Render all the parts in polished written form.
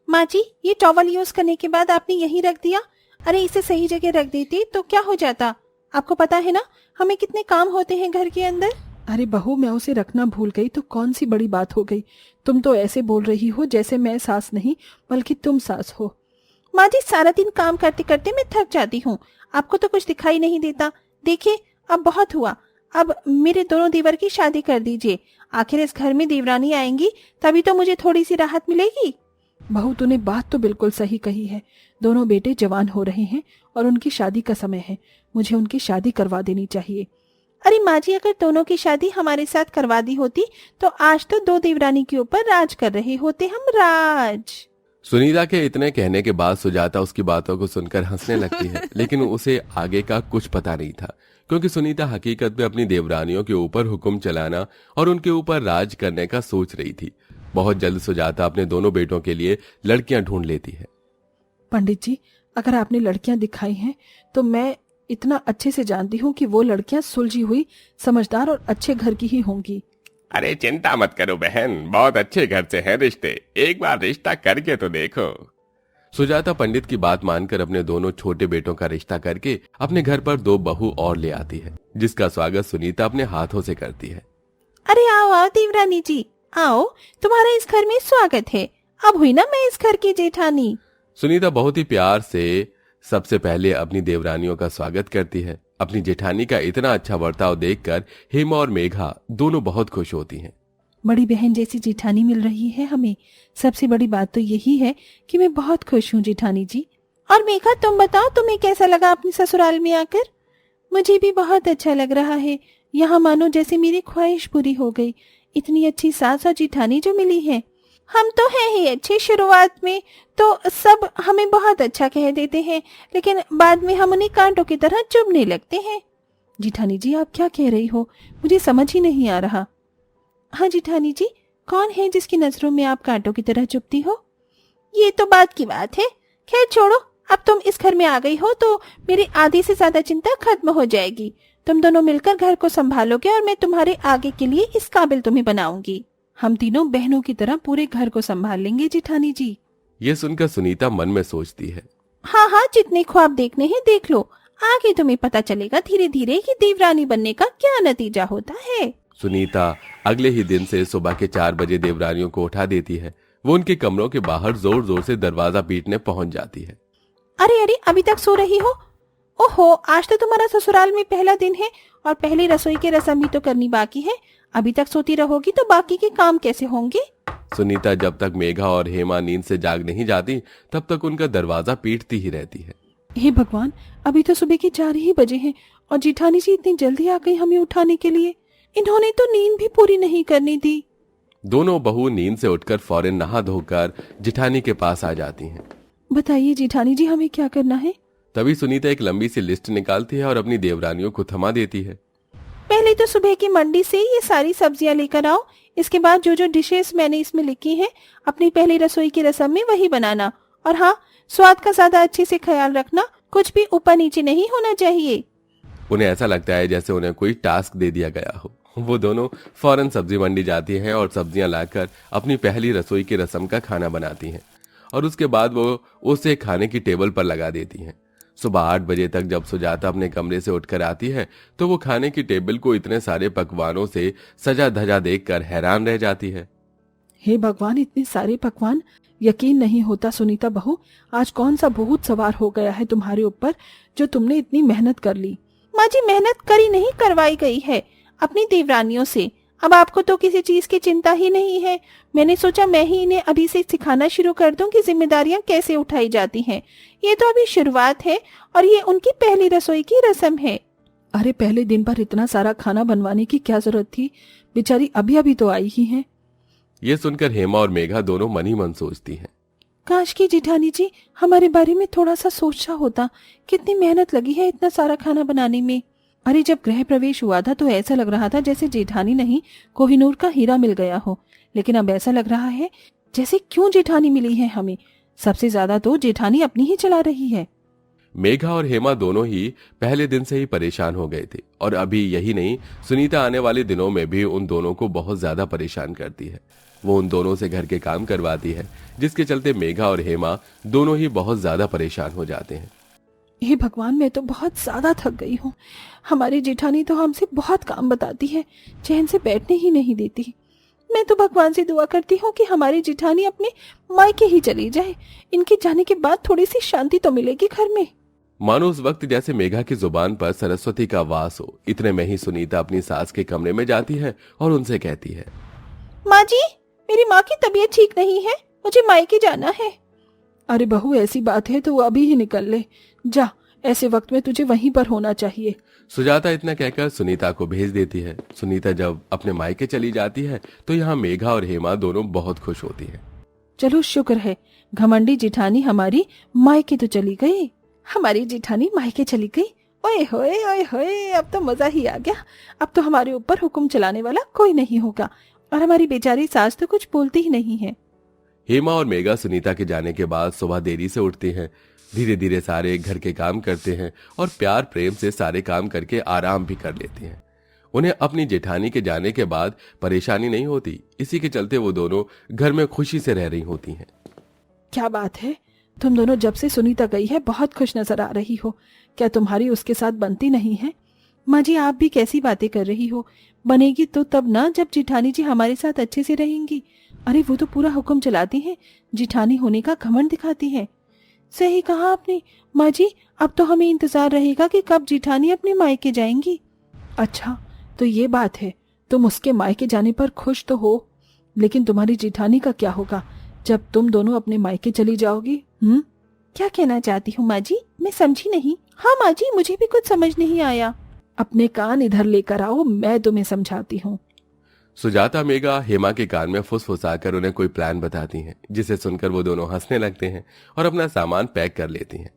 माँ जी, ये towel use करने के बाद आपने यहीं रख दिया। अरे इसे सही जगह रख देती तो क्या हो जाता। आपको पता है ना हमें कितने काम होते हैं घर के अंदर। अरे बहू, मैं उसे रखना भूल गई तो कौन सी बड़ी बात हो गई। तुम तो ऐसे बोल रही हो जैसे मैं सास नहीं बल्कि तुम सास हो। माँ जी, सारा दिन काम करते करते मैं थक जाती हूँ। आपको तो कुछ दिखाई नहीं देता। देखिए, अब बहुत हुआ। अब मेरे दोनों देवर की शादी कर दीजिए। आखिर इस घर में देवरानी आएंगी तभी तो मुझे थोड़ी सी राहत मिलेगी। बहू, तूने बात तो बिल्कुल सही कही है। दोनों बेटे जवान हो रहे हैं और उनकी शादी का समय है। मुझे उनकी शादी करवा देनी चाहिए। अरे माँ जी, अगर दोनों की शादी हमारे साथ करवा दी होती तो आज तो दो देवरानी के ऊपर राज कर रहे होते हम, राज। सुनीता के इतने कहने के बाद सुजाता उसकी बातों को सुनकर हंसने लगती है, लेकिन उसे आगे का कुछ पता नहीं था, क्योंकि सुनीता हकीकत में अपनी देवरानियों के ऊपर हुक्म चलाना और उनके ऊपर राज करने का सोच रही थी। बहुत जल्द सुजाता अपने दोनों बेटों के लिए लड़कियां ढूंढ लेती है। पंडित जी, अगर आपने लड़कियां दिखाई हैं तो मैं इतना अच्छे से जानती हूँ कि वो लड़कियां सुलझी हुई, समझदार और अच्छे घर की ही होंगी। अरे चिंता मत करो बहन, बहुत अच्छे घर से हैं रिश्ते, एक बार रिश्ता करके तो देखो। सुजाता पंडित की बात मानकर अपने दोनों छोटे बेटों का रिश्ता करके अपने घर पर दो बहू और ले आती है, जिसका स्वागत सुनीता अपने हाथों से करती है। अरे आओ आओ देवरानी जी, आओ, तुम्हारा इस घर में स्वागत है। अब हुई ना मैं इस घर की जेठानी। सुनीता बहुत ही प्यार से सबसे पहले अपनी देवरानियों का स्वागत करती है। अपनी जेठानी का इतना अच्छा बर्ताव देखकर हेमा और मेघा दोनों बहुत खुश होती हैं। बड़ी बहन जैसी जेठानी मिल रही है हमें। सबसे बड़ी बात तो यही है कि मैं बहुत खुश हूँ जेठानी जी। और मेघा, तुम बताओ, तुम्हें कैसा लगा अपनी ससुराल में आकर। मुझे भी बहुत अच्छा लग रहा है। यहाँ मानो जैसे मेरी ख्वाहिश पूरी हो गई। इतनी अच्छी सास और जेठानी जो मिली है। हम तो हैं ही अच्छे। शुरुआत में तो सब हमें बहुत अच्छा कह देते हैं, लेकिन बाद में हम उन्हें कांटों की तरह चुभने लगते हैं। जेठानी जी, आप क्या कह रही हो? मुझे समझ ही नहीं आ रहा। हाँ जेठानी जी, कौन है जिसकी नजरों में आप कांटों की तरह चुभती हो? ये तो बात की बात है। खैर छोड़ो, अब तुम इस घर में आ गई हो तो मेरी आधी से ज्यादा चिंता खत्म हो जाएगी। तुम दोनों मिलकर घर को संभालोगे और मैं तुम्हारे आगे के लिए इस काबिल तुम्हें बनाऊंगी। हम तीनों बहनों की तरह पूरे घर को संभाल लेंगे जेठानी जी। ये सुनकर सुनीता मन में सोचती है, हाँ हाँ, जितने ख्वाब देखने हैं देख लो। आगे तुम्हें पता चलेगा धीरे धीरे कि देवरानी बनने का क्या नतीजा होता है। सुनीता अगले ही दिन से सुबह के 4 बजे देवरानियों को उठा देती है। वो उनके कमरों के बाहर जोर जोर से दरवाजा पीटने पहुंच जाती है। अरे अरे, अभी तक सो रही हो? ओहो, आज तो तुम्हारा ससुराल में पहला दिन है और पहली रसोई की रस्म भी तो करनी बाकी है। अभी तक सोती रहोगी तो बाकी के काम कैसे होंगे? सुनीता जब तक मेघा और हेमा नींद से जाग नहीं जाती तब तक उनका दरवाजा पीटती ही रहती है। हे भगवान, अभी तो सुबह के 4 ही बजे हैं और जेठानी जी इतनी जल्दी आ गई हमें उठाने के लिए। इन्होंने तो नींद भी पूरी नहीं करनी दी। दोनों बहू नींद से उठकर फौरन नहा धोकर जेठानी के पास आ जाती हैं। बताइए जेठानी जी, हमें क्या करना है? तभी सुनीता एक लंबी सी लिस्ट निकालती है और अपनी देवरानियों को थमा देती है। पहले तो सुबह की मंडी से ये सारी सब्जियां लेकर आओ। इसके बाद जो जो डिशेस मैंने इसमें लिखी हैं, अपनी पहली रसोई की रस्म में वही बनाना। और हाँ, स्वाद का ज्यादा अच्छे से ख्याल रखना, कुछ भी ऊपर नीचे नहीं होना चाहिए। उन्हें ऐसा लगता है जैसे उन्हें कोई टास्क दे दिया गया हो। वो दोनों फौरन सब्जी मंडी जाती हैं और सब्जियां लाकर अपनी पहली रसोई की रस्म का खाना बनाती हैं और उसके बाद वो उसे खाने की टेबल पर लगा देती हैं। सुबह 8 बजे तक जब सुजाता अपने कमरे से उठकर आती है तो वो खाने की टेबल को इतने सारे पकवानों से सजा धजा देखकर हैरान रह जाती है। हे भगवान, इतने सारे पकवान! यकीन नहीं होता सुनीता बहू, आज कौन सा भूत सवार हो गया है तुम्हारे ऊपर जो तुमने इतनी मेहनत कर ली। माँ जी, मेहनत करी नहीं, करवाई गई है अपनी देवरानियों से। अब आपको तो किसी चीज की चिंता ही नहीं है। मैंने सोचा मैं ही इन्हें अभी से सिखाना शुरू कर दूं कि जिम्मेदारियां कैसे उठाई जाती हैं। ये तो अभी शुरुआत है और ये उनकी पहली रसोई की रस्म है। अरे पहले दिन पर इतना सारा खाना बनवाने की क्या जरूरत थी? बेचारी अभी अभी तो आई ही है। ये सुनकर हेमा और मेघा दोनों मन ही मन सोचती हैं, काश की जेठानी जी हमारे बारे में थोड़ा सा सोचा होता। कितनी मेहनत लगी है इतना सारा खाना बनाने में। अरे जब गृह प्रवेश हुआ था तो ऐसा लग रहा था जैसे जेठानी नहीं कोहिनूर का हीरा मिल गया हो, लेकिन अब ऐसा लग रहा है जैसे क्यों जेठानी मिली है हमें। सबसे ज्यादा तो जेठानी अपनी ही चला रही है। मेघा और हेमा दोनों ही पहले दिन से ही परेशान हो गए थे और अभी यही नहीं, सुनीता आने वाले दिनों में भी उन दोनों को बहुत ज्यादा परेशान करती है। वो उन दोनों से घर के काम करवाती है, जिसके चलते मेघा और हेमा दोनों ही बहुत ज्यादा परेशान हो जाते हैं। हे भगवान, मैं तो बहुत ज्यादा थक गई हूँ। हमारी जेठानी तो हमसे बहुत काम बताती है, चैन से बैठने ही नहीं देती। मैं तो भगवान से दुआ करती हूँ कि हमारी जेठानी अपने मायके ही चली जाए। इनके जाने के बाद थोड़ी सी शांति तो मिलेगी घर में। मानो उस वक्त जैसे मेघा की जुबान पर सरस्वती का वास हो। इतने में ही सुनीता अपनी सास के कमरे में जाती है और उनसे कहती है, माँ जी, मेरी माँ की तबीयत ठीक नहीं है, मुझे मायके जाना है। अरे बहू, ऐसी बात है तो वो अभी ही निकल ले। जा, ऐसे वक्त में तुझे वहीं पर होना चाहिए। सुजाता इतना कहकर सुनीता को भेज देती है। सुनीता जब अपने मायके चली जाती है तो यहाँ मेघा और हेमा दोनों बहुत खुश होती है। चलो शुक्र है, घमंडी जेठानी हमारी मायके तो चली गई। हमारी जेठानी मायके चली गई। ओए होए ओए होए, अब तो मजा ही आ गया। अब तो हमारे ऊपर हुक्म चलाने वाला कोई नहीं होगा और हमारी बेचारी सास तो कुछ बोलती ही नहीं है। हेमा और मेघा सुनीता के जाने के बाद सुबह देरी से उठती हैं। धीरे धीरे सारे घर के काम करते हैं और प्यार प्रेम से सारे काम करके आराम भी कर लेते हैं। उन्हें अपनी जेठानी के जाने के बाद परेशानी नहीं होती। इसी के चलते वो दोनों घर में खुशी से रह रही होती हैं। क्या बात है, तुम दोनों जब से सुनीता गई है बहुत खुश नजर आ रही हो। क्या तुम्हारी उसके साथ बनती नहीं है? माँ जी, आप भी कैसी बातें कर रही हो? बनेगी तो तब ना, जब जेठानी जी हमारे साथ अच्छे से रहेंगी। अरे वो तो पूरा हुक्म चलाती हैं, जेठानी होने का घमंड दिखाती हैं। सही कहा आपने माँ जी, अब तो हमें इंतजार रहेगा कि कब जेठानी अपने मायके जाएंगी। अच्छा, तो ये बात है। तुम उसके मायके जाने पर खुश तो हो, लेकिन तुम्हारी जेठानी का क्या होगा जब तुम दोनों अपने मायके चली जाओगी? क्या कहना चाहती हूँ माँ जी? मैं समझी नहीं। हाँ माँ जी, मुझे भी कुछ समझ नहीं आया। अपने कान इधर लेकर आओ, मैं तुम्हें समझाती हूँ। सुजाता मेघा हेमा के कान में फुसफुसाकर उन्हें कोई प्लान बताती हैं, जिसे सुनकर वो दोनों हंसने लगते हैं और अपना सामान पैक कर लेती हैं।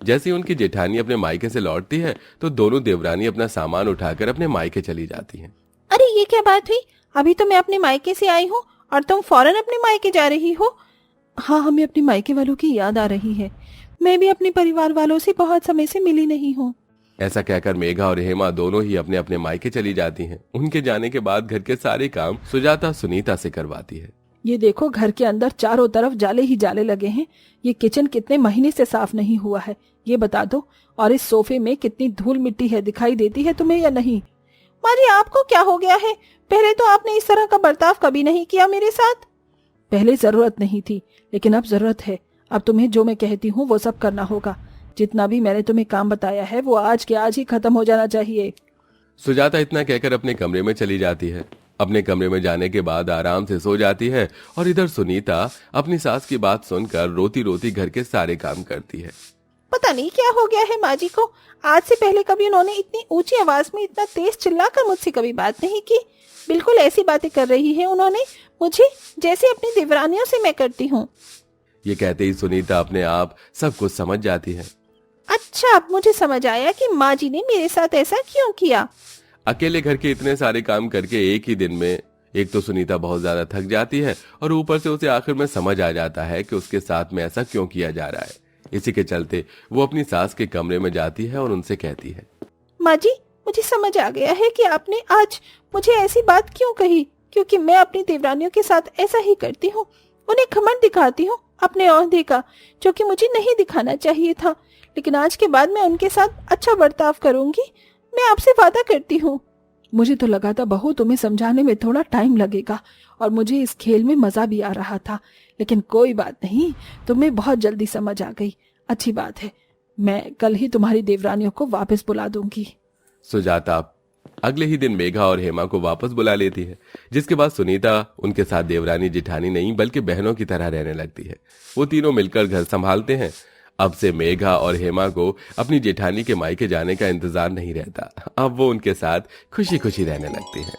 जैसे ही उनकी जेठानी अपने मायके से लौटती है तो दोनों देवरानी अपना सामान उठाकर अपने मायके चली जाती हैं। अरे ये क्या बात हुई? अभी तो मैं अपने मायके से आई हूँ और तुम फौरन अपने मायके जा रही हो। हाँ, हमें अपने मायके वालों की याद आ रही है। मैं भी अपने परिवार वालों से बहुत समय से मिली नहीं हूँ। ऐसा कहकर मेघा और हेमा दोनों ही अपने अपने मायके चली जाती हैं। उनके जाने के बाद घर के सारे काम सुजाता सुनीता से करवाती है। ये देखो, घर के अंदर चारों तरफ जाले ही जाले लगे हैं। ये किचन कितने महीने से साफ नहीं हुआ है, ये बता दो। और इस सोफे में कितनी धूल मिट्टी है, दिखाई देती है तुम्हें या नहीं? माँ जी, आपको क्या हो गया है? पहले तो आपने इस तरह का बर्ताव कभी नहीं किया मेरे साथ। पहले जरूरत नहीं थी, लेकिन अब जरूरत है। अब तुम्हें जो मैं कहती हूँ वो सब करना होगा। जितना भी मैंने तुम्हें काम बताया है वो आज के आज ही खत्म हो जाना चाहिए। सुजाता इतना कहकर अपने कमरे में चली जाती है। अपने कमरे में जाने के बाद आराम से सो जाती है और इधर सुनीता अपनी सास की बात सुनकर रोती रोती घर के सारे काम करती है। पता नहीं क्या हो गया है माँ जी को। आज से पहले कभी उन्होंने इतनी ऊंची आवाज में इतना तेज चिल्लाकर मुझसे कभी बात नहीं की। बिल्कुल ऐसी बातें कर रही है उन्होंने मुझे, जैसे अपनी देवरानियों से मैं करती हूँ। ये कहते ही सुनीता अपने आप सब कुछ समझ जाती है। अच्छा, अब मुझे समझ आया कि माँ जी ने मेरे साथ ऐसा क्यों किया। अकेले घर के इतने सारे काम करके एक ही दिन में एक तो सुनीता बहुत ज्यादा थक जाती है और ऊपर से उसे आखिर में समझ आ जाता है कि उसके साथ में ऐसा क्यों किया जा रहा है। इसी के चलते वो अपनी सास के कमरे में जाती है और उनसे कहती है, माँ जी, मुझे समझ आ गया है कि आपने आज मुझे ऐसी बात क्यों कही, क्योंकि मैं अपनी देवरानियों के साथ ऐसा ही करती हूँ। उन्हें घमंड दिखाती हूँ अपने ओहदे का, जो कि मुझे नहीं दिखाना चाहिए था। लेकिन आज के बाद मैं उनके साथ अच्छा बर्ताव करूंगी, मैं आपसे वादा करती हूँ। मुझे तो लगा था बहू तुम्हें समझाने में थोड़ा टाइम लगेगा और मुझे इस खेल में मजा भी आ रहा था, लेकिन कोई बात नहीं, तुम्हें बहुत जल्दी समझ आ गई। अच्छी बात है, मैं कल ही तुम्हारी देवरानियों को वापस बुला दूंगी। सुजाता अगले ही दिन मेघा और हेमा को वापस बुला लेती है, जिसके बाद सुनीता उनके साथ देवरानी जेठानी नहीं बल्कि बहनों की तरह रहने लगती है। वो तीनों मिलकर घर संभालते हैं। अब से मेघा और हेमा को अपनी जेठानी के मायके जाने का इंतजार नहीं रहता। अब वो उनके साथ खुशी खुशी रहने लगती हैं।